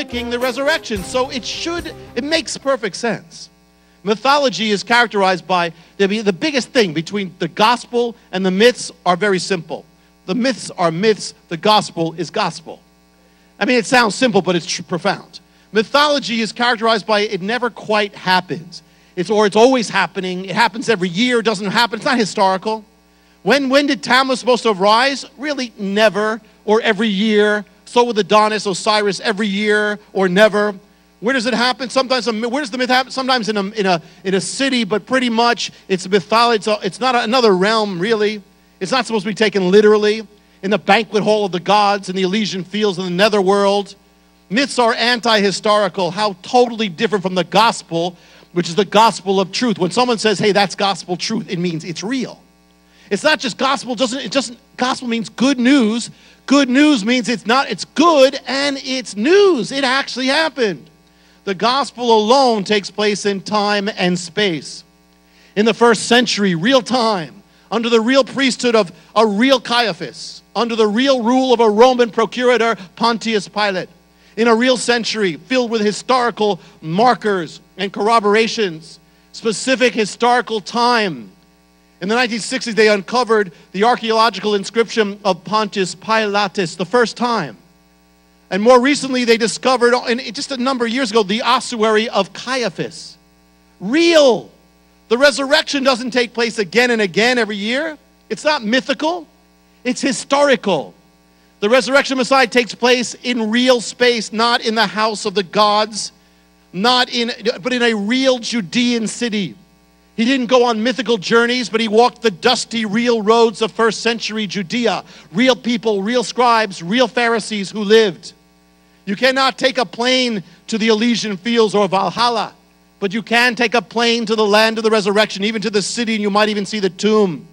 mimicking the resurrection. So it makes perfect sense. Mythology is characterized by, the biggest thing between the gospel and the myths are very simple. The myths are myths, the gospel is gospel. I mean, it sounds simple, but it's profound. Mythology is characterized by it never quite happens. It's always happening. It happens every year. It doesn't happen. It's not historical. When did Tammuz supposed to rise? Really, never, or every year. So with Adonis, Osiris, every year or never. Where does it happen? Sometimes, where does the myth happen? Sometimes in a city, but pretty much it's mythology. It's not another realm, really. It's not supposed to be taken literally. In the banquet hall of the gods, in the Elysian fields, in the netherworld. Myths are anti-historical. How totally different from the gospel, which is the gospel of truth. When someone says, hey, that's gospel truth, it means it's real. It's not just gospel. Gospel means good news. Good news means it's good and it's news. It actually happened. The gospel alone takes place in time and space. In the first century, real time, under the real priesthood of a real Caiaphas, under the real rule of a Roman procurator, Pontius Pilate, in a real century filled with historical markers and corroborations, specific historical time. In the 1960s, they uncovered the archaeological inscription of Pontius Pilatus the first time. And more recently, they discovered, just a number of years ago, the ossuary of Caiaphas. Real. The resurrection doesn't take place again and again every year. It's not mythical. It's historical. The resurrection of Messiah takes place in real space, not in the house of the gods, but in a real Judean city. He didn't go on mythical journeys, but he walked the dusty, real roads of first century Judea. Real people, real scribes, real Pharisees who lived. You cannot take a plane to the Elysian fields or Valhalla, but you can take a plane to the land of the resurrection, even to the city, and you might even see the tomb.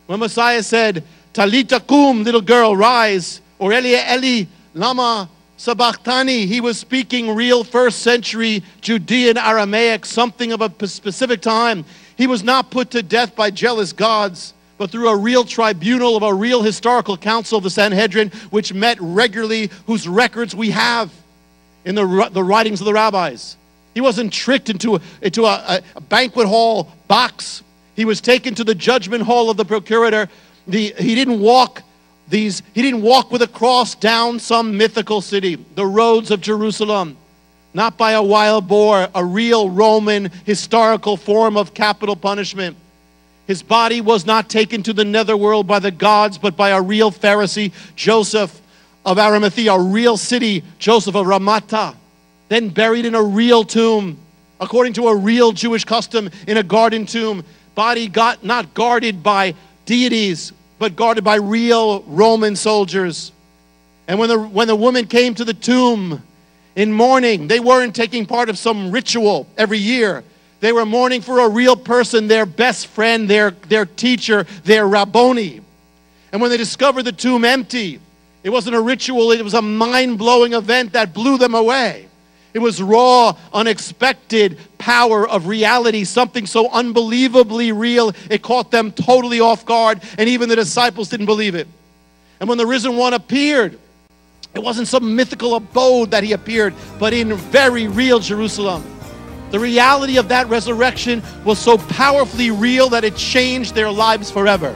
When Messiah said, Talita kum, little girl, rise, or Eli, Eli, lama sabachthani, he was speaking real first century Judean Aramaic, something of a specific time. He was not put to death by jealous gods, but through a real tribunal of a real historical council of the Sanhedrin, which met regularly, whose records we have in the writings of the rabbis. He wasn't tricked into a banquet hall box. He was taken to the judgment hall of the procurator. He didn't walk with a cross down some mythical city, the roads of Jerusalem, not by a wild boar, a real Roman historical form of capital punishment. His body was not taken to the netherworld by the gods, but by a real Pharisee, Joseph of Arimathea, a real city, Joseph of Ramata, then buried in a real tomb, according to a real Jewish custom, in a garden tomb. Body not guarded by deities, but guarded by real Roman soldiers. And when the woman came to the tomb in mourning, they weren't taking part of some ritual every year. They were mourning for a real person, their best friend, their teacher, their Rabboni. And when they discovered the tomb empty, it wasn't a ritual, it was a mind-blowing event that blew them away. It was raw, unexpected power of reality, something so unbelievably real, it caught them totally off guard, and even the disciples didn't believe it. And when the risen one appeared, it wasn't some mythical abode that he appeared, but in very real Jerusalem. The reality of that resurrection was so powerfully real that it changed their lives forever.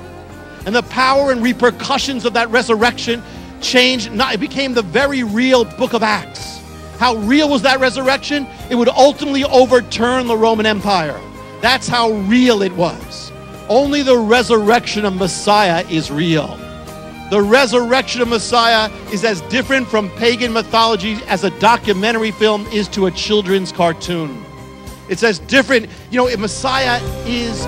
And the power and repercussions of that resurrection it became the very real book of Acts. How real was that resurrection? It would ultimately overturn the Roman Empire. That's how real it was. Only the resurrection of Messiah is real. The resurrection of Messiah is as different from pagan mythology as a documentary film is to a children's cartoon. It's as different, Messiah is